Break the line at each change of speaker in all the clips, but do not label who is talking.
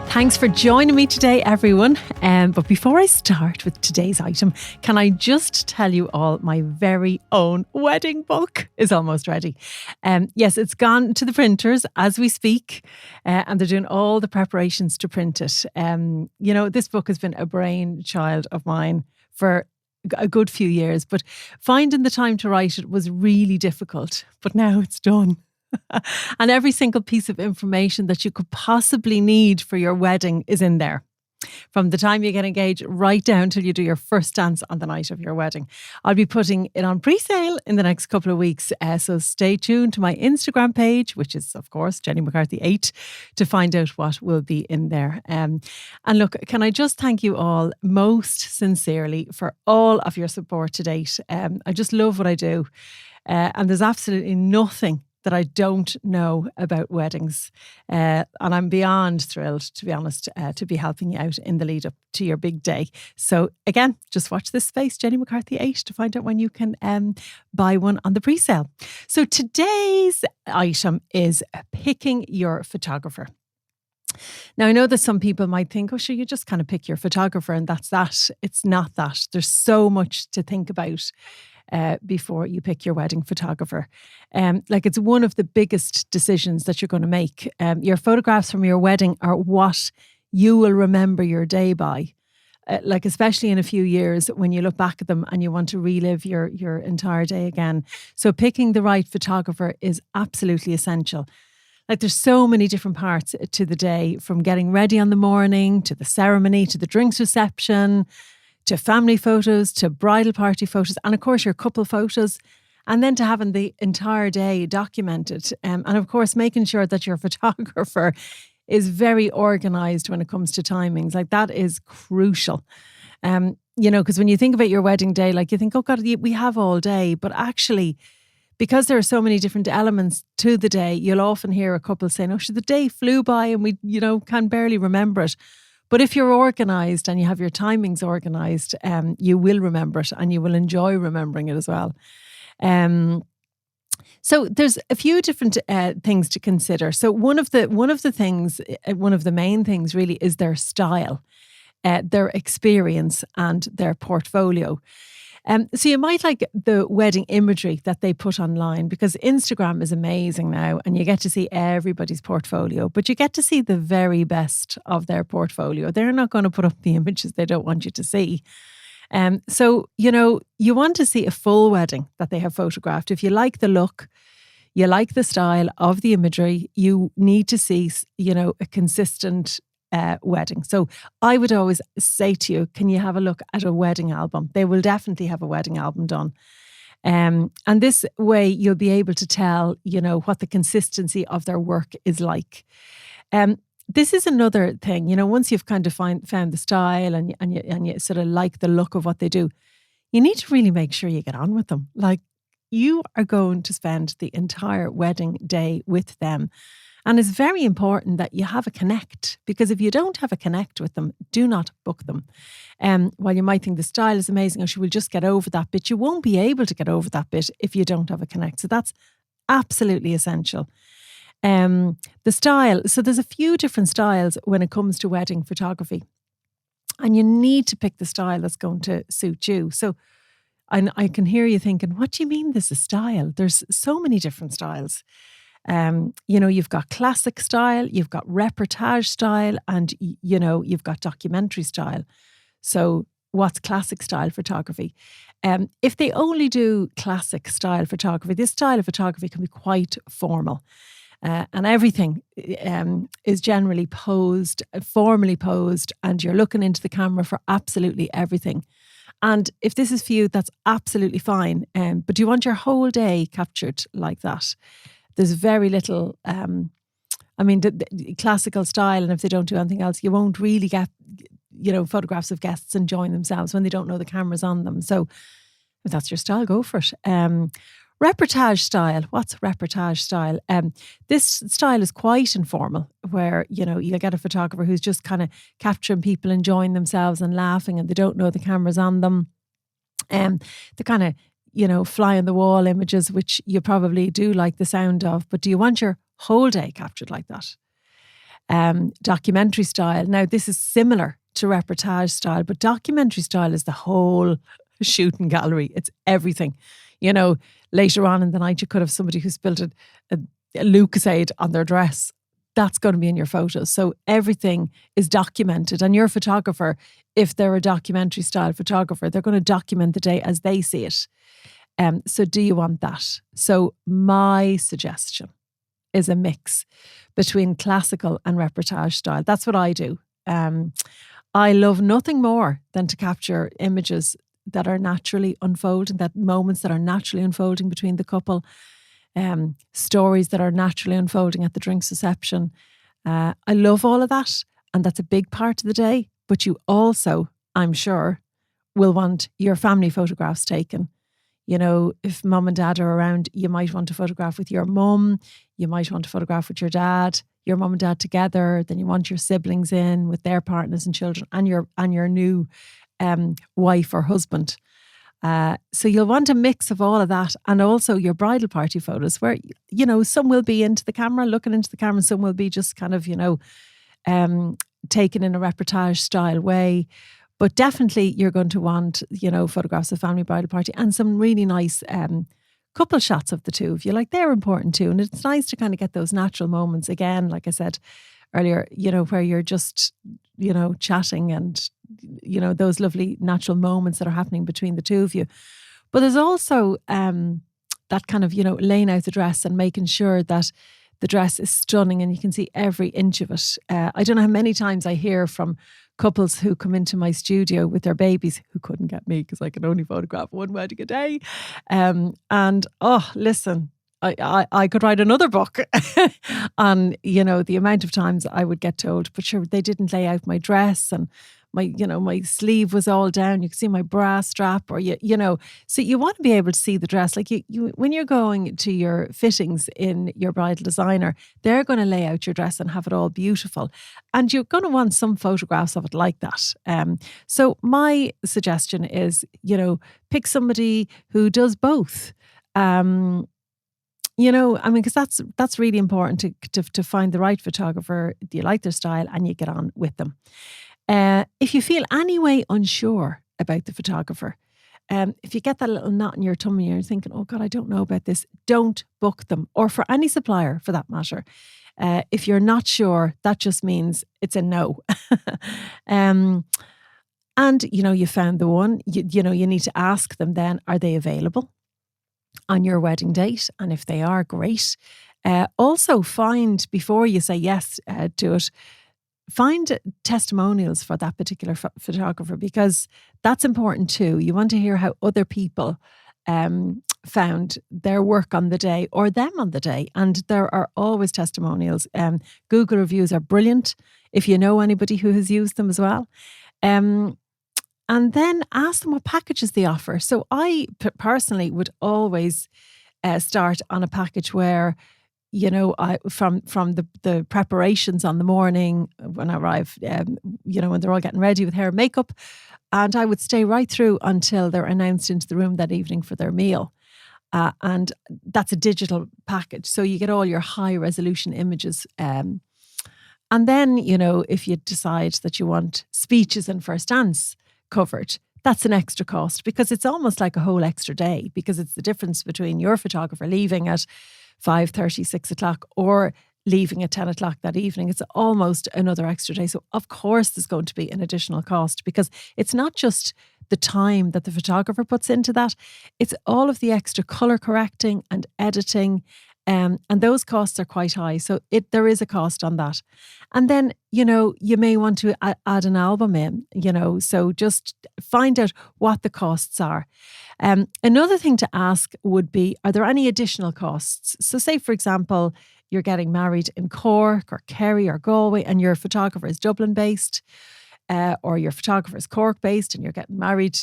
Thanks for joining me today, everyone. But before I start with today's item, can I just tell you all my very own wedding book is almost ready. Yes, it's gone to the printers as we speak, and they're doing all the preparations to print it. This book has been a brainchild of mine for a good few years, but finding the time to write it was really difficult. But now it's done. And every single piece of information that you could possibly need for your wedding is in there. From the time you get engaged right down till you do your first dance on the night of your wedding. I'll be putting it on pre-sale in the next couple of weeks. So stay tuned to my Instagram page, which is, of course, Jenny McCarthy 8, to find out what will be in there. And look, can I just thank you all most sincerely for all of your support to date. I just love what I do. And there's absolutely nothing that I don't know about weddings. And I'm beyond thrilled, to be honest, to be helping you out in the lead up to your big day. So again, just watch this space, Jenny McCarthy 8, to find out when you can buy one on the pre-sale. So today's item is picking your photographer. Now, I know that some people might think, oh, sure, you just kind of pick your photographer and that's that. It's not that. There's so much to think about before you pick your wedding photographer. It's one of the biggest decisions that you're going to make. Your photographs from your wedding are what you will remember your day by. Especially in a few years when you look back at them and you want to relive your entire day again. So picking the right photographer is absolutely essential. There's so many different parts to the day, from getting ready on the morning, to the ceremony, to the drinks reception, to family photos, to bridal party photos, and of course your couple photos, and then to having the entire day documented. And of course, making sure that your photographer is very organised when it comes to timings. That is crucial. Because when you think about your wedding day, you think, oh God, we have all day. But actually, because there are so many different elements to the day, you'll often hear a couple saying, oh, the day flew by and we, can barely remember it. But if you're organised and you have your timings organised, you will remember it and you will enjoy remembering it as well. So there's a few different things to consider. So one of the main things really is their style, their experience and their portfolio. So you might like the wedding imagery that they put online, because Instagram is amazing now and you get to see everybody's portfolio, but you get to see the very best of their portfolio. They're not going to put up the images they don't want you to see. So, you want to see a full wedding that they have photographed. If you like the look, you like the style of the imagery, you need to see, a consistent wedding. So I would always say to you, can you have a look at a wedding album? They will definitely have a wedding album done. And this way you'll be able to tell, what the consistency of their work is like. This is another thing, once you've kind of found the style and you sort of like the look of what they do, you need to really make sure you get on with them. You are going to spend the entire wedding day with them. And it's very important that you have a connect, because if you don't have a connect with them, do not book them. While you might think the style is amazing, or she will just get over that bit, you won't be able to get over that bit if you don't have a connect. So that's absolutely essential. The style. So there's a few different styles when it comes to wedding photography. And you need to pick the style that's going to suit you. So I can hear you thinking, what do you mean there's a style? There's so many different styles. You've got classic style, you've got reportage style, and, you've got documentary style. So what's classic style photography? If they only do classic style photography, this style of photography can be quite formal. And everything is generally formally posed, and you're looking into the camera for absolutely everything. And if this is for you, that's absolutely fine. But do you want your whole day captured like that? There's very little, the classical style, and if they don't do anything else, you won't really get, photographs of guests enjoying themselves when they don't know the camera's on them. So if that's your style, go for it. Reportage style. What's reportage style? This style is quite informal, where, you'll get a photographer who's just kind of capturing people enjoying themselves and laughing, and they don't know the camera's on them. The kind of, fly on the wall images, which you probably do like the sound of, but do you want your whole day captured like that? documentary style. Now, this is similar to reportage style, but documentary style is the whole shooting gallery. It's everything. You know, later on in the night, you could have somebody who spilled a Lucasade on their dress. That's going to be in your photos. So everything is documented. And your photographer, if they're a documentary style photographer, they're going to document the day as they see it. So do you want that? So my suggestion is a mix between classical and reportage style. That's what I do. I love nothing more than to capture images that are naturally unfolding, that moments that are naturally unfolding between the couple, stories that are naturally unfolding at the drinks reception. I love all of that, and that's a big part of the day. But you also, I'm sure, will want your family photographs taken. You know, if mum and dad are around, you might want to photograph with your mum, you might want to photograph with your dad, your mum and dad together. Then you want your siblings in with their partners and children, and your new wife or husband. So you'll want a mix of all of that, and also your bridal party photos where, you know, some will be into the camera, looking into the camera, and some will be just kind of, you know, taken in a reportage style way. But definitely you're going to want, you know, photographs of family bridal party and some really nice couple shots of the two of you. Like, they're important too. And it's nice to kind of get those natural moments again, like I said earlier, you know, where you're just, you know, chatting and, you know, those lovely natural moments that are happening between the two of you. But there's also that kind of, you know, laying out the dress and making sure that the dress is stunning and you can see every inch of it. I don't know how many times I hear from couples who come into my studio with their babies who couldn't get me because I can only photograph one wedding a day. And oh, listen, I could write another book on, you know, the amount of times I would get told, but sure, they didn't lay out my dress and my sleeve was all down. You can see my bra strap, or you know, so you want to be able to see the dress. Like you when you're going to your fittings in your bridal designer, they're going to lay out your dress and have it all beautiful, and you're going to want some photographs of it like that. So my suggestion is, you know, pick somebody who does both. You know, I mean, because that's really important to find the right photographer. You like their style and you get on with them. If you feel any way unsure about the photographer, if you get that little knot in your tummy and you're thinking, oh God, I don't know about this, don't book them, or for any supplier for that matter. If you're not sure, that just means it's a no. And, you know, you found the one, you know, you need to ask them then, are they available on your wedding date? And if they are, great. Also find, before you say yes to it, find testimonials for that particular photographer, because that's important too. You want to hear how other people found their work on the day or them on the day. And there are always testimonials. Google reviews are brilliant if you know anybody who has used them as well. And then ask them what packages they offer. So I personally would always start on a package where, you know, from the preparations on the morning when I arrive, you know, when they're all getting ready with hair and makeup, and I would stay right through until they're announced into the room that evening for their meal. And that's a digital package, so you get all your high resolution images. And then, you know, if you decide that you want speeches and first dance covered, that's an extra cost, because it's almost like a whole extra day, because it's the difference between your photographer leaving at 5:30, 6 o'clock, or leaving at 10 o'clock that evening. It's almost another extra day. So of course there's going to be an additional cost, because it's not just the time that the photographer puts into that, it's all of the extra colour correcting and editing. And those costs are quite high. So there is a cost on that. And then, you know, you may want to add an album in, you know, so just find out what the costs are. Another thing to ask would be, are there any additional costs? So say, for example, you're getting married in Cork or Kerry or Galway and your photographer is Dublin based, or your photographer is Cork based and you're getting married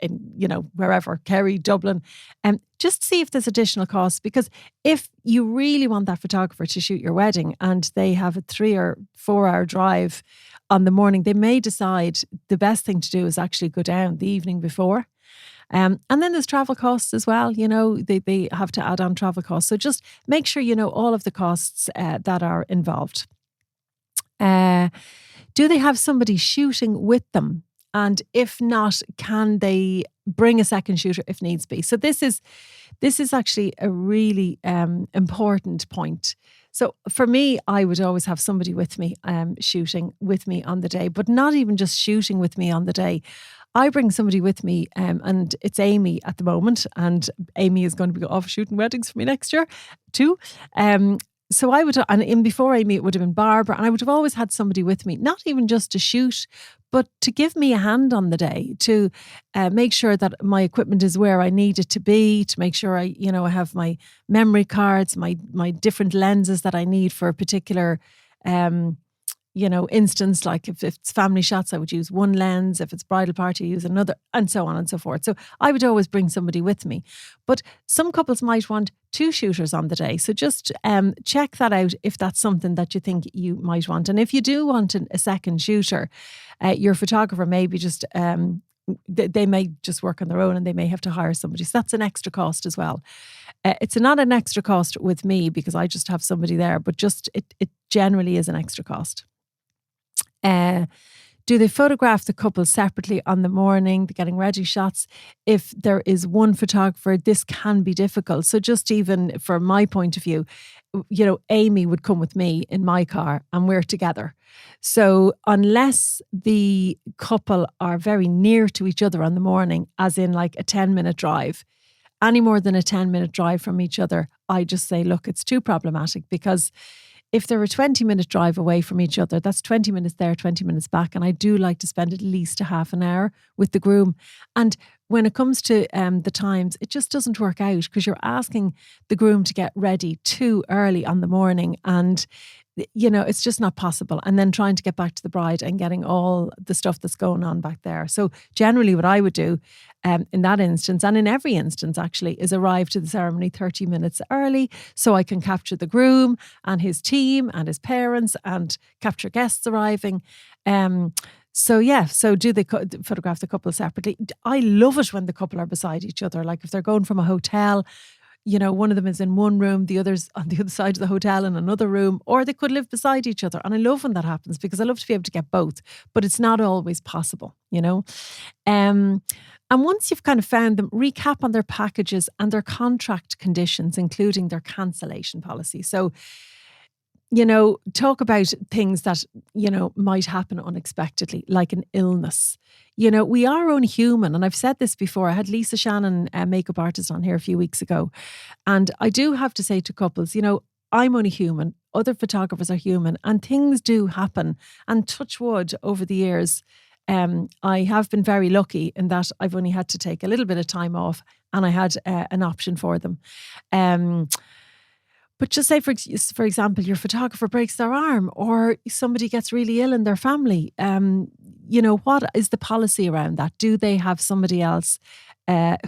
in, you know, wherever, Kerry, Dublin, and just see if there's additional costs. Because if you really want that photographer to shoot your wedding and they have a 3 or 4 hour drive on the morning, they may decide the best thing to do is actually go down the evening before. And then there's travel costs as well. You know, they have to add on travel costs. So just make sure you know all of the costs that are involved. Uh, do they have somebody shooting with them? And if not, can they bring a second shooter if needs be? So this is actually a really important point. So for me, I would always have somebody with me, shooting with me on the day, but not even just shooting with me on the day. I bring somebody with me, and it's Amy at the moment, and Amy is going to be off shooting weddings for me next year too. Um, so I would, and in before Amy, it would have been Barbara, and I would have always had somebody with me, not even just to shoot, but to give me a hand on the day, to make sure that my equipment is where I need it to be, to make sure I have my memory cards, my different lenses that I need for a particular um, instance. Like if it's family shots, I would use one lens. If it's bridal party, I use another, and so on and so forth. So I would always bring somebody with me. But some couples might want two shooters on the day. So just check that out if that's something that you think you might want. And if you do want a second shooter, your photographer may be just they may just work on their own, and they may have to hire somebody. So that's an extra cost as well. It's not an extra cost with me because I just have somebody there, but just it generally is an extra cost. Uh, do they photograph the couple separately on the morning, the getting ready shots? If there is one photographer, this can be difficult. So just even from my point of view, Amy would come with me in my car and we're together. So unless the couple are very near to each other on the morning, as in like a 10-minute drive, any more than a 10-minute drive from each other, I just say, look, it's too problematic, because if they're a 20-minute drive away from each other, that's 20 minutes there, 20 minutes back. And I do like to spend at least a half an hour with the groom. And when it comes to the times, it just doesn't work out, because you're asking the groom to get ready too early on the morning. And it's just not possible. And then trying to get back to the bride and getting all the stuff that's going on back there. So generally what I would do in that instance, and in every instance actually, is arrive to the ceremony 30 minutes early so I can capture the groom and his team and his parents and capture guests arriving. So do they photograph the couple separately? I love it when the couple are beside each other. Like if they're going from a hotel, one of them is in one room, the other's on the other side of the hotel in another room, or they could live beside each other. And I love when that happens, because I love to be able to get both, but it's not always possible, And once you've kind of found them, recap on their packages and their contract conditions, including their cancellation policy. So, talk about things that, might happen unexpectedly, like an illness. We are only human. And I've said this before. I had Lisa Shannon, a makeup artist, on here a few weeks ago. And I do have to say to couples, I'm only human. Other photographers are human, and things do happen. And touch wood, over the years, I have been very lucky in that I've only had to take a little bit of time off, and I had an option for them. But just say, for example, your photographer breaks their arm, or somebody gets really ill in their family. What is the policy around that? Do they have somebody else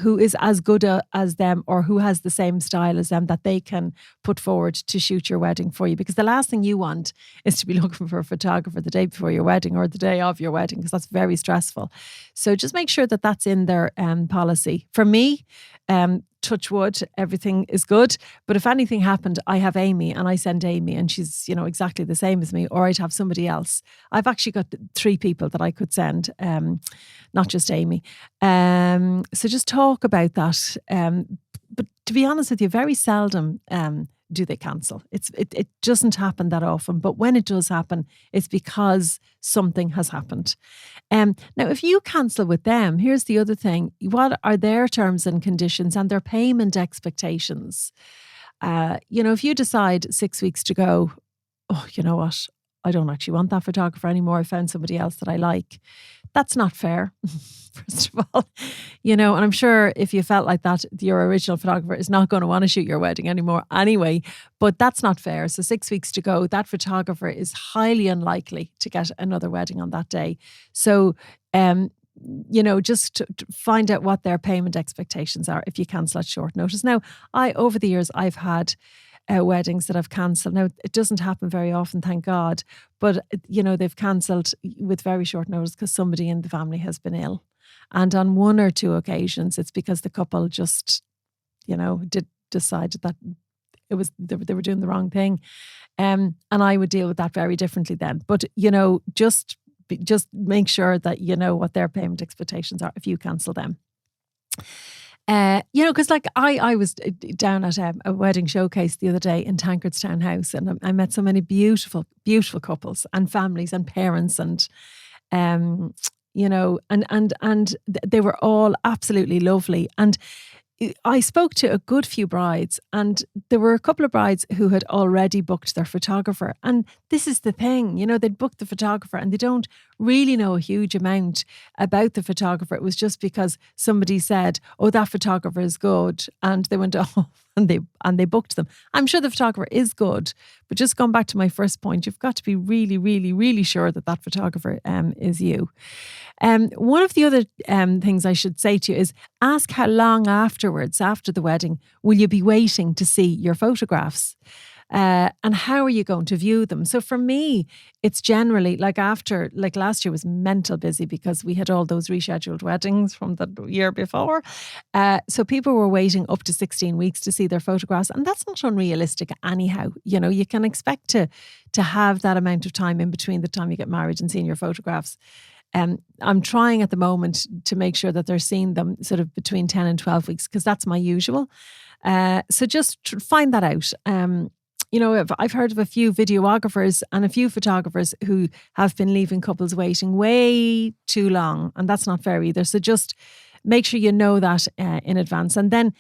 who is as good as them, or who has the same style as them, that they can put forward to shoot your wedding for you? Because the last thing you want is to be looking for a photographer the day before your wedding or the day of your wedding, because that's very stressful. So just make sure that that's in their policy. For me, touch wood, everything is good. But if anything happened, I have Amy, and I send Amy, and she's, exactly the same as me, or I'd have somebody else. I've actually got 3 people that I could send, not just Amy. So just talk about that. But to be honest with you, very seldom do they cancel. It doesn't happen that often, but when it does happen, it's because something has happened. Now, if you cancel with them, here's the other thing. What are their terms and conditions and their payment expectations? If you decide 6 weeks to go, oh, you know what? I don't actually want that photographer anymore. I found somebody else that I like. That's not fair, first of all. And I'm sure if you felt like that, your original photographer is not going to want to shoot your wedding anymore anyway. But that's not fair. So 6 weeks to go, that photographer is highly unlikely to get another wedding on that day. So, just to find out what their payment expectations are if you cancel at short notice. Now, over the years, I've had weddings that I've cancelled. Now, it doesn't happen very often, thank God, but they've cancelled with very short notice because somebody in the family has been ill. And on 1 or 2 occasions, it's because the couple just, decided that they were doing the wrong thing. And I would deal with that very differently then. But, just make sure that you know what their payment expectations are if you cancel them. Because like I was down at a wedding showcase the other day in Tankardstown House, and I met so many beautiful, beautiful couples and families and parents, and and they were all absolutely lovely. And I spoke to a good few brides, and there were a couple of brides who had already booked their photographer. And this is the thing, they'd booked the photographer and they don't really know a huge amount about the photographer. It was just because somebody said, oh, that photographer is good. And they went, oh, and they booked them. I'm sure the photographer is good, but just going back to my first point, you've got to be really, really, really sure that that photographer is you. One of the other things I should say to you is ask how long afterwards, after the wedding, will you be waiting to see your photographs? And how are you going to view them? So for me, it's generally like last year was mental busy because we had all those rescheduled weddings from the year before. So people were waiting up to 16 weeks to see their photographs. And that's not unrealistic anyhow. You can expect to have that amount of time in between the time you get married and seeing your photographs. I'm trying at the moment to make sure that they're seeing them sort of between 10 and 12 weeks because that's my usual. So just find that out. I've heard of a few videographers and a few photographers who have been leaving couples waiting way too long, and that's not fair either. So just make sure you know that in advance, and then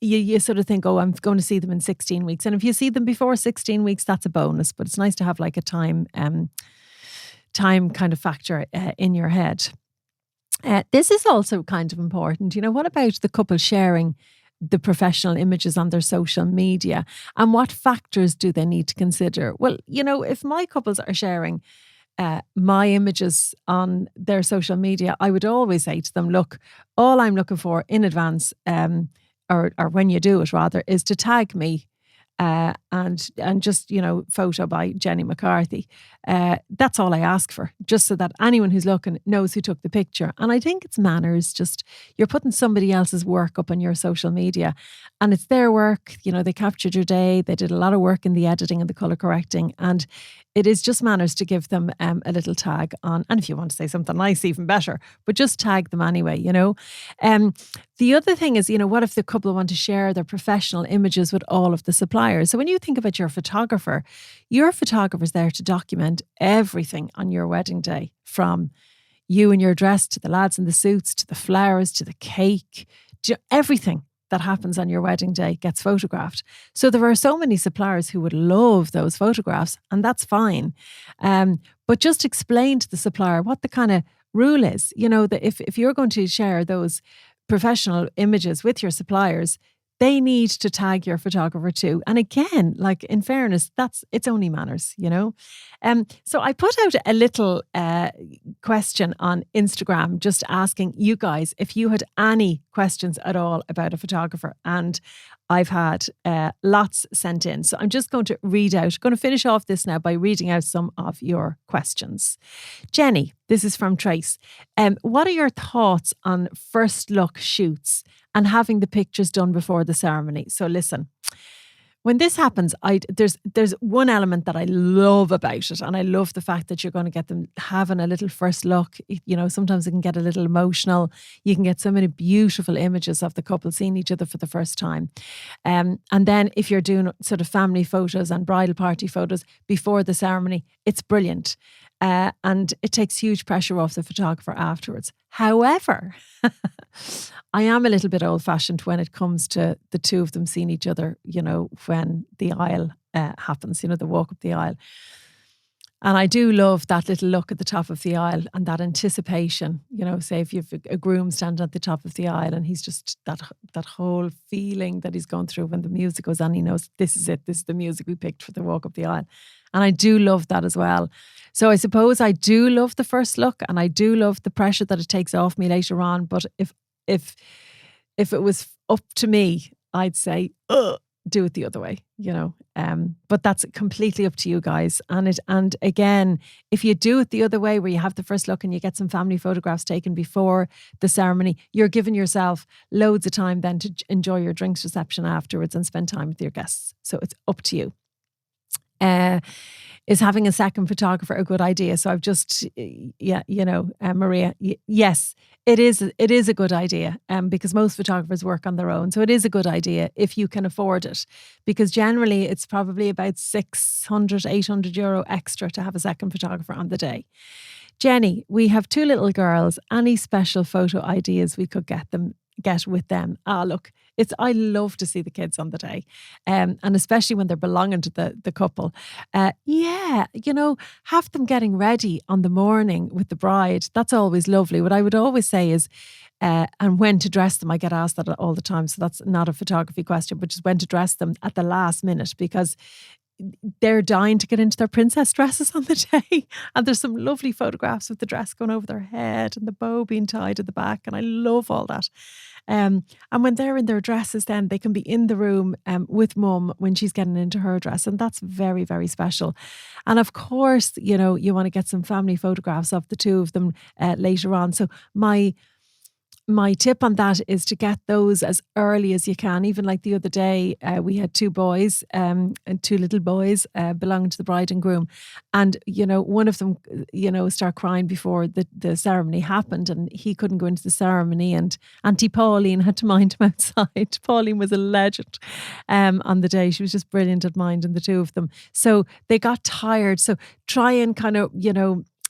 you sort of think, oh, I'm going to see them in 16 weeks. And if you see them before 16 weeks, that's a bonus, but it's nice to have like a time kind of factor in your head. This is also kind of important. What about the couple sharing the professional images on their social media, and what factors do they need to consider? Well, if my couples are sharing my images on their social media, I would always say to them, look, all I'm looking for in advance, or when you do it rather, is to tag me and just, photo by Jenny McCarthy. That's all I ask for, just so that anyone who's looking knows who took the picture. And I think it's manners, just you're putting somebody else's work up on your social media and it's their work. They captured your day. They did a lot of work in the editing and the colour correcting. And it is just manners to give them a little tag on. And if you want to say something nice, even better, but just tag them anyway, The other thing is, what if the couple want to share their professional images with all of the suppliers? So when you think about your photographer's there to document everything on your wedding day, from you and your dress to the lads in the suits, to the flowers, to the cake, to everything that happens on your wedding day gets photographed. So there are so many suppliers who would love those photographs, and that's fine. But just explain to the supplier what the kind of rule is, that if you're going to share those professional images with your suppliers, they need to tag your photographer too. And again, like in fairness, it's only manners, So I put out a little question on Instagram, just asking you guys if you had any questions at all about a photographer. And I've had lots sent in. So I'm just going to finish off this now by reading out some of your questions. Jenny, this is from Trace. What are your thoughts on first look shoots and having the pictures done before the ceremony? So listen, when this happens, there's one element that I love about it, and I love the fact that you're going to get them having a little first look. Sometimes it can get a little emotional. You can get so many beautiful images of the couple seeing each other for the first time. And then if you're doing sort of family photos and bridal party photos before the ceremony, it's brilliant. And it takes huge pressure off the photographer afterwards. However, I am a little bit old-fashioned when it comes to the two of them seeing each other, when the aisle happens, the walk up the aisle. And I do love that little look at the top of the aisle and that anticipation, say if you've a groom standing at the top of the aisle and he's just that whole feeling that he's going through when the music goes on, he knows this is it, this is the music we picked for the walk up the aisle. And I do love that as well. So I suppose I do love the first look, and I do love the pressure that it takes off me later on. But if it was up to me, I'd say, do it the other way, but that's completely up to you guys. And again, if you do it the other way, where you have the first look and you get some family photographs taken before the ceremony, you're giving yourself loads of time then to enjoy your drinks reception afterwards and spend time with your guests. So it's up to you. Is having a second photographer a good idea? So I've just, Maria, yes, it is a good idea, because most photographers work on their own. So it is a good idea if you can afford it, because generally it's probably about 600, 800 euro extra to have a second photographer on the day. Jenny, we have 2 little girls. Any special photo ideas we could get with them? Look, I love to see the kids on the day, and especially when they're belonging to the couple. Have them getting ready on the morning with the bride. That's always lovely. What I would always say is, and when to dress them. I get asked that all the time, so that's not a photography question, but just when to dress them at the last minute, because they're dying to get into their princess dresses on the day. And there's some lovely photographs with the dress going over their head and the bow being tied at the back. And I love all that. And when they're in their dresses, then they can be in the room with mum when she's getting into her dress. And that's very, very special. And of course, you want to get some family photographs of the 2 of them later on. So my tip on that is to get those as early as you can. Even like the other day, we had 2 boys, and 2 little boys belonging to the bride and groom. And, one of them, started crying before the ceremony happened, and he couldn't go into the ceremony, and Auntie Pauline had to mind him outside. Pauline was a legend on the day. She was just brilliant at minding the 2 of them. So they got tired. So try and kind of,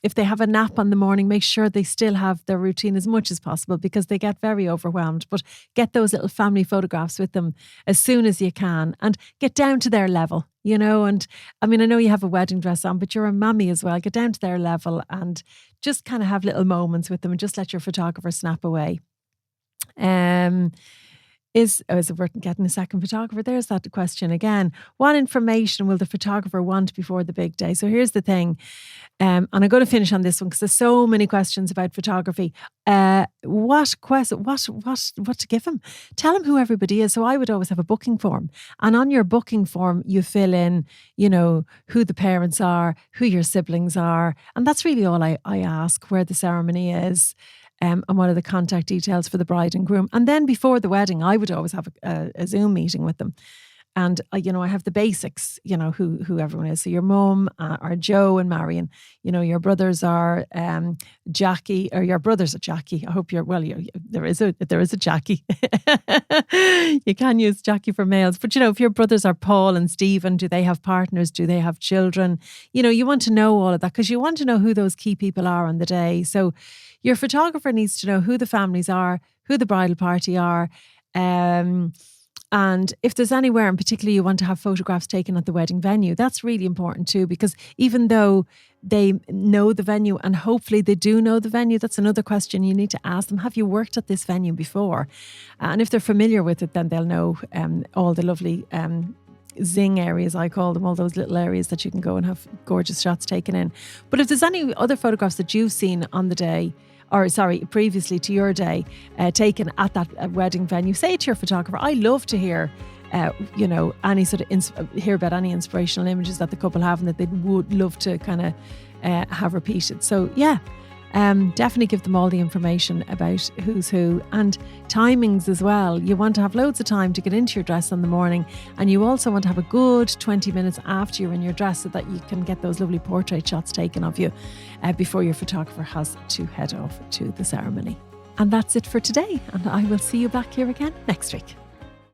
if they have a nap on the morning, make sure they still have their routine as much as possible, because they get very overwhelmed. But get those little family photographs with them as soon as you can, and get down to their level, And I mean, I know you have a wedding dress on, but you're a mummy as well. Get down to their level and just kind of have little moments with them, and just let your photographer snap away. Is it worth getting a second photographer? There's that question again. What information will the photographer want before the big day? So here's the thing, and I'm going to finish on this one because there's so many questions about photography. What to give him? Tell him who everybody is. So I would always have a booking form, and on your booking form you fill in, who the parents are, who your siblings are, and that's really all I ask. Where the ceremony is. And what are the contact details for the bride and groom? And then before the wedding, I would always have a Zoom meeting with them. And, I have the basics, who everyone is. So your mum are Joe and Marion. Your brothers are Jackie, or your brothers are Jackie. I hope there is a Jackie. You can use Jackie for males. But, if your brothers are Paul and Stephen, do they have partners? Do they have children? You want to know all of that, because you want to know who those key people are on the day. So your photographer needs to know who the families are, who the bridal party are, and if there's anywhere in particular you want to have photographs taken at the wedding venue, that's really important too, because even though they know the venue, and hopefully they do know the venue, that's another question you need to ask them. Have you worked at this venue before? And if they're familiar with it, then they'll know all the lovely zing areas, I call them, all those little areas that you can go and have gorgeous shots taken in. But if there's any other photographs that you've seen on the day, previously to your day, taken at that wedding venue, say it to your photographer. I love to hear, any sort of hear about any inspirational images that the couple have and that they would love to kind of have repeated. So yeah, definitely give them all the information about who's who, and timings as well. You want to have loads of time to get into your dress in the morning, and you also want to have a good 20 minutes after you're in your dress, so that you can get those lovely portrait shots taken of you before your photographer has to head off to the ceremony. And that's it for today, and I will see you back here again next week.